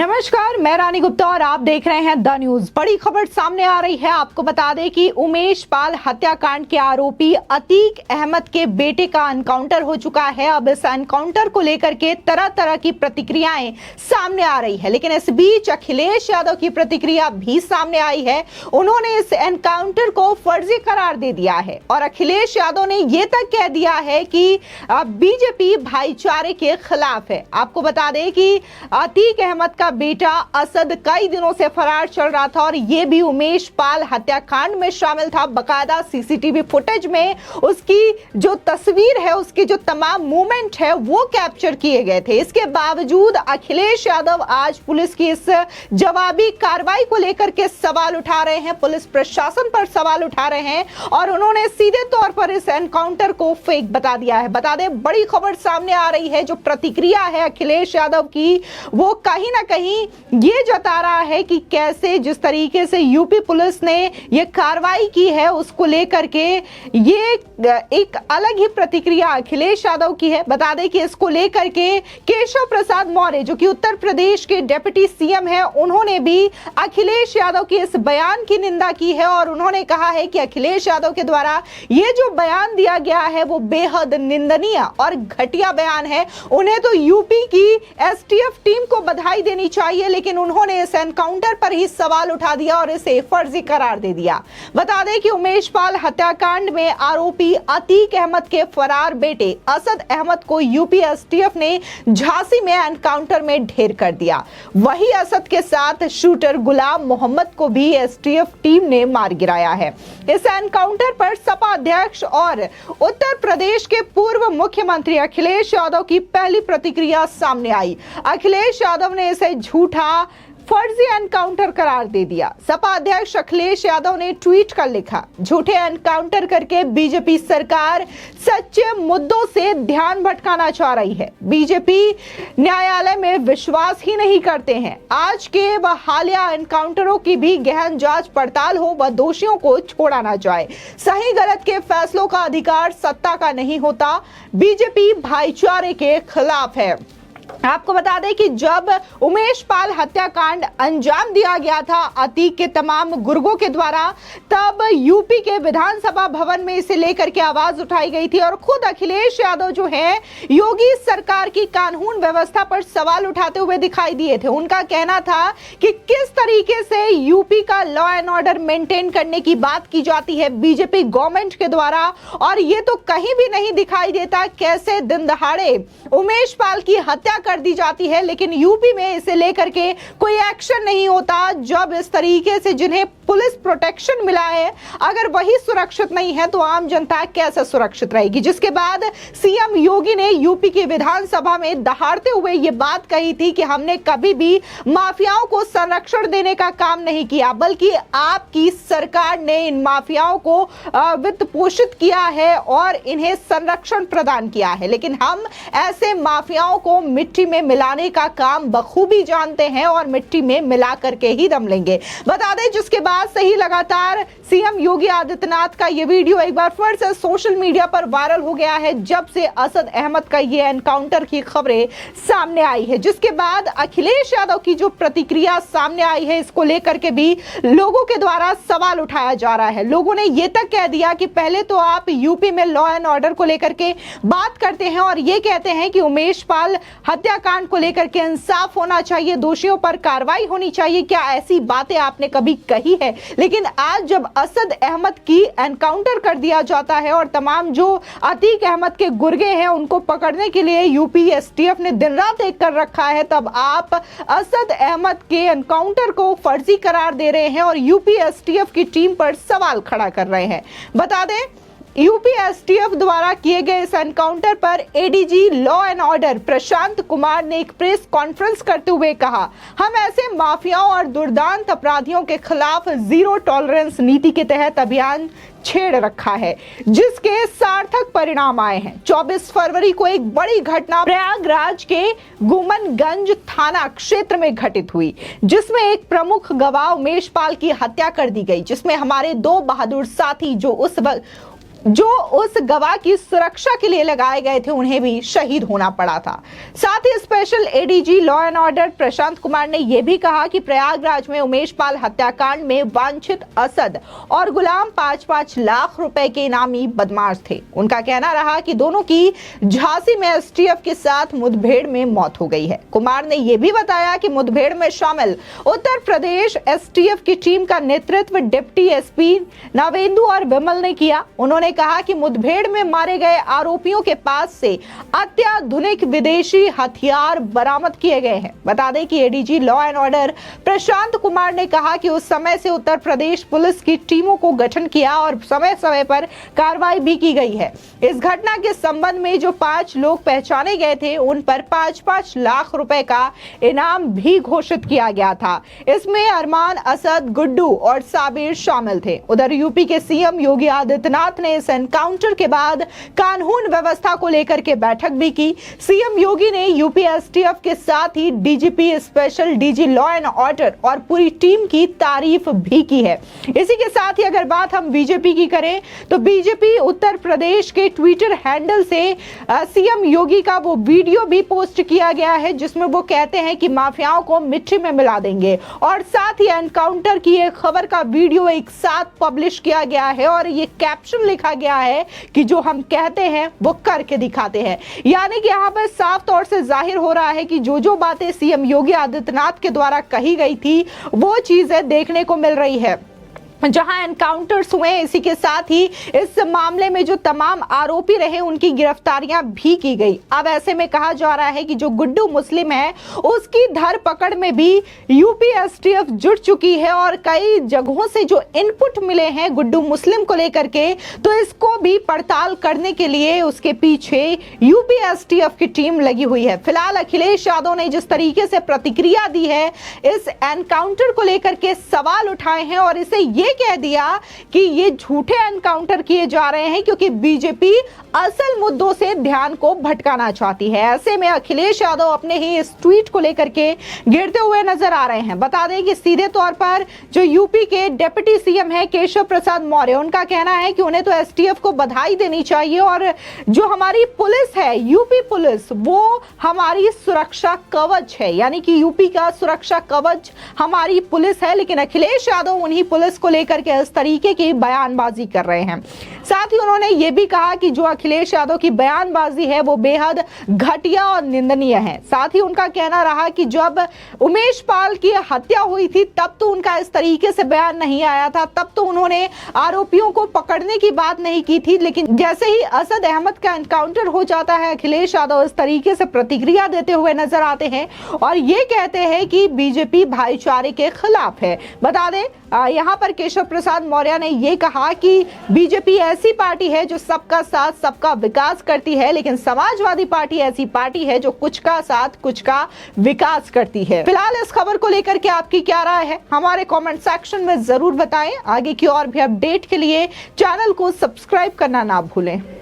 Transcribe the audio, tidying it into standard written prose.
नमस्कार, मैं रानी गुप्ता और आप देख रहे हैं द न्यूज। बड़ी खबर सामने आ रही है। आपको बता दें कि उमेश पाल हत्याकांड के आरोपी अतीक अहमद के बेटे का एनकाउंटर हो चुका है। अब इस एनकाउंटर को लेकर के तरह तरह की प्रतिक्रियाएं सामने आ रही है, लेकिन इस बीच अखिलेश यादव की प्रतिक्रिया भी सामने आई है। उन्होंने इस एनकाउंटर को फर्जी करार दे दिया है और अखिलेश यादव ने यह तक कह दिया है कि बीजेपी भाईचारे के खिलाफ है। आपको बता दें कि अतीक अहमद का बेटा असद कई दिनों से फरार चल रहा था और यह भी उमेश पाल हत्याकांड में शामिल था। बकायदा सीसीटीवी फुटेज में उसकी जो तस्वीर है, उसके जो तमाम मूवमेंट है वो कैप्चर किए गए थे। इसके बावजूद अखिलेश यादव आज पुलिस की इस जवाबी कार्रवाई को लेकर के सवाल उठा रहे हैं, पुलिस प्रशासन पर सवाल उठा रहे हैं और उन्होंने सीधे तौर पर इस एनकाउंटर को फेक बता दिया है। बता दें, बड़ी खबर सामने आ रही है। जो प्रतिक्रिया है अखिलेश यादव की, वो कहीं ना कहीं ये जता रहा है कि कैसे जिस तरीके से यूपी पुलिस ने ये कार्रवाई की है उसको लेकर के ये एक अलग ही प्रतिक्रिया अखिलेश यादव की है। बता दें कि इसको लेकर के केशव प्रसाद मौर्य, जो कि उत्तर प्रदेश के डिप्टी सीएम है, उन्होंने भी अखिलेश यादव के इस बयान की निंदा की है और उन्होंने कहा है कि अखिलेश यादव के द्वारा ये जो बयान दिया गया है वो बेहद निंदनीय और घटिया बयान है। उन्हें तो यूपी की एसटीएफ टीम को बधाई देनी चाहिए, लेकिन उन्होंने इस एनकाउंटर पर ही सवाल उठा दिया और इसे फर्जी करार दे दिया। बता दें कि उमेश पाल हत्याकांड में आरोपी अतीक अहमद के फरार बेटे असद अहमद को यूपी एसटीएफ ने झांसी में एनकाउंटर में ढेर कर दिया। वही असद के साथ शूटर गुलाम मोहम्मद को भी एसटीएफ टीम ने मार गिराया है। इस एनकाउंटर पर सपा अध्यक्ष और उत्तर प्रदेश के पूर्व मुख्यमंत्री अखिलेश यादव की पहली प्रतिक्रिया सामने आई। अखिलेश यादव ने इसे झूठा फर्जी एनकाउंटर करार दे दिया। सपा अध्यक्ष अखिलेश यादव ने ट्वीट कर लिखा, झूठे एनकाउंटर करके बीजेपी सरकार सच्चे मुद्दों से ध्यान भटकाना चाह रही है। बीजेपी न्यायालय में विश्वास ही नहीं करते हैं। आज के व हालिया एनकाउंटरों की भी गहन जांच पड़ताल हो व दोषियों को छोड़ा ना जाए। सही गलत के फैसलों का अधिकार सत्ता का नहीं होता। बीजेपी भाईचारे के खिलाफ है। आपको बता दें कि जब उमेश पाल हत्याकांड अंजाम दिया गया था अतीक के तमाम गुर्गों के द्वारा, तब यूपी के विधानसभा भवन में इसे लेकर के आवाज उठाई गई थी और खुद अखिलेश यादव जो है योगी सरकार की कानून व्यवस्था पर सवाल उठाते हुए दिखाई दिए थे। उनका कहना था कि किस तरीके से यूपी का लॉ एंड ऑर्डर मेंटेन करने की बात की जाती है बीजेपी गवर्नमेंट के द्वारा, और ये तो कहीं भी नहीं दिखाई देता कैसे दिन दहाड़े उमेश पाल की हत्या कर दी जाती है, लेकिन यूपी में इसे लेकर के कोई एक्शन नहीं होता। जब इस तरीके से जिन्हें पुलिस प्रोटेक्शन मिला है, अगर वही सुरक्षित नहीं है तो आम जनता कैसे सुरक्षित रहेगी। जिसके बाद सीएम योगी ने यूपी की विधानसभा में दहाड़ते हुए ये बात कही थी कि हमने कभी भी माफियाओं को संरक्षण देने का काम नहीं किया, बल्कि आपकी सरकार ने इन माफियाओं को वित्त पोषित किया है और इन्हें संरक्षण प्रदान किया है। लेकिन हम ऐसे माफियाओं को मिट्टी में मिलाने का काम बखूबी जानते हैं और मिट्टी में मिला करके ही दम लेंगे। बता दें, जिसके बाद से ही लगातार सीएम योगी आदित्यनाथ का यह वीडियो एक बार फिर से सोशल मीडिया पर वायरल हो गया है, जब से असद अहमद का यह एनकाउंटर की खबरें सामने आई है। जिसके बाद अखिलेश यादव की जो प्रतिक्रिया सामने आई है, इसको लेकर के भी लोगों के द्वारा सवाल उठाया जा रहा है। लोगों ने यह तक कह दिया कि पहले तो आप यूपी में लॉ एंड ऑर्डर को लेकर के बात करते हैं और यह कहते हैं कि उमेश पाल हत्याकांड को लेकर के इंसाफ होना चाहिए, दोषियों पर कार्रवाई होनी चाहिए। क्या ऐसी बातें आपने कभी कही है? लेकिन आज जब असद अहमद की एनकाउंटर कर दिया जाता है और तमाम जो अतीक अहमद के गुर्गे हैं उनको पकड़ने के लिए यूपी एसटीएफ ने दिन रात एक कर रखा है, तब आप असद अहमद के एनकाउंटर को फर्जी करार दे रहे हैं और यूपी एसटीएफ की टीम पर सवाल खड़ा कर रहे हैं। बता दें, यूपी एसटीएफ द्वारा किए गए इस एनकाउंटर पर ADG law and order Prashant Kumar ने एक प्रेस कॉन्फ्रेंस करते हुए कहा, हम ऐसे माफियाओं और दुर्दांत अपराधियों के खिलाफ जीरो टॉलरेंस नीति के तहत अभियान छेड़ रखा है, जिसके सार्थक परिणाम आए हैं। 24 फरवरी को एक बड़ी घटना प्रयागराज के गुमनगंज थाना क्षेत्र में घटित हुई, जिसमें एक प्रमुख गवाह उमेश पाल की हत्या कर दी गई, जिसमें हमारे दो बहादुर साथी जो उस वक्त जो उस गवाह की सुरक्षा के लिए लगाए गए थे उन्हें भी शहीद होना पड़ा था। साथ ही special ADG law and order Prashant Kumar ने यह भी कहा कि प्रयागराज में उमेश पाल हत्याकांड में वांछित असद और गुलाम 5-5 लाख रुपए के इनामी बदमाश थे। उनका कहना रहा कि दोनों की झांसी में एसटीएफ के साथ मुठभेड़ में मौत हो गई है। कुमार ने यह भी बताया कि मुठभेड़ में शामिल उत्तर प्रदेश एसटीएफ की टीम का नेतृत्व डिप्टी एसपी नवेंदु और विमल ने किया। उन्होंने कहा कि मुठभेड़ में मारे गए आरोपियों के पास से अत्याधुनिक विदेशी हथियार बरामद किए गए हैं। बता दें कि ADG law and order Prashant Kumar ने कहा कि उस समय से उत्तर प्रदेश पुलिस की टीमों को गठन किया और समय समय पर कार्रवाई भी की गई है। इस घटना के संबंध में जो 5 लोग पहचाने गए थे उन पर 5-5 लाख रुपए का इनाम भी घोषित किया गया था। इसमें अरमान, असद, गुड्डू और साबिर शामिल थे। उधर यूपी के सीएम योगी आदित्यनाथ ने इस एनकाउंटर के बाद कानून व्यवस्था को लेकर के बैठक भी की। सीएम योगी ने यूपी एसटीएफ के साथ ही DGP, special DG law and order और पूरी टीम की तारीफ भी की है। इसी के साथ ही अगर बात हम बीजेपी की करें तो बीजेपी उत्तर प्रदेश के ट्विटर हैंडल से सीएम योगी का वो वीडियो भी पोस्ट किया गया है जिसमें वो कहते हैं कि माफियाओं को मिट्टी में मिला देंगे और साथ ही एनकाउंटर की एक खबर का वीडियो एक साथ पब्लिश किया गया है और ये कैप्शन लिखा गया है कि जो हम कहते हैं वो करके दिखाते हैं। यानी कि यहाँ पर साफ तौर से जाहिर हो रहा है कि जो बातें सीएम योगी आदित्यनाथ के द्वारा कही गई थी वो चीजें देखने को मिल रही है। जहां एनकाउंटर्स हुए इसी के साथ ही इस मामले में जो तमाम आरोपी रहे उनकी गिरफ्तारियां भी की गई। अब ऐसे में कहा जा रहा है कि जो गुड्डू मुस्लिम है उसकी धरपकड़ में भी यूपी एसटीएफ जुट चुकी है और कई जगहों से जो इनपुट मिले हैं गुड्डू मुस्लिम को लेकर के तो इसको भी पड़ताल करने के लिए उसके पीछे यूपी एसटीएफ की टीम लगी हुई है। फिलहाल अखिलेश यादव ने जिस तरीके से प्रतिक्रिया दी है इस एनकाउंटर को लेकर के सवाल उठाए हैं और इसे ये कह दिया कि ये झूठे एनकाउंटर किए जा रहे हैं क्योंकि बीजेपी असल मुद्दों से ध्यान को भटकाना चाहती है। ऐसे में अखिलेश यादव अपने ही इस ट्वीट को लेकर के गिरते हुए नजर आ रहे हैं। बता दें कि सीधे तौर पर जो यूपी के डिप्टी सीएम है केशव प्रसाद मौर्य उनका कहना है कि उन्हें तो एसटीएफ को बधाई देनी चाहिए और जो हमारी पुलिस है यूपी पुलिस वो हमारी सुरक्षा कवच है, यानी कि यूपी का सुरक्षा कवच हमारी पुलिस है। लेकिन अखिलेश यादव उन्हीं पुलिस को लेकर के इस तरीके की बयानबाजी कर रहे हैं। साथ ही उन्होंने ये भी कहा कि जो अखिलेश यादव की बयानबाजी है वो बेहद घटिया और निंदनीय है। साथ ही उनका कहना रहा कि जब उमेश पाल की हत्या हुई थी तब तो उनका इस तरीके से बयान नहीं आया था, तब तो उन्होंने आरोपियों को पकड़ने की बात नहीं की थी। लेकिन जैसे ही असद अहमद का एनकाउंटर हो जाता है अखिलेश यादव इस तरीके से प्रतिक्रिया देते हुए नजर आते हैं और ये कहते हैं कि बीजेपी भाईचारे के खिलाफ है। बता दें यहाँ पर केशव प्रसाद मौर्य ने यह कहा कि बीजेपी ऐसी पार्टी है जो सबका साथ सबका विकास करती है, लेकिन समाजवादी पार्टी ऐसी पार्टी है जो कुछ का साथ कुछ का विकास करती है। फिलहाल इस खबर को लेकर के आपकी क्या राय है हमारे कमेंट सेक्शन में जरूर बताएं। आगे की और भी अपडेट के लिए चैनल को सब्सक्राइब करना ना भूलें।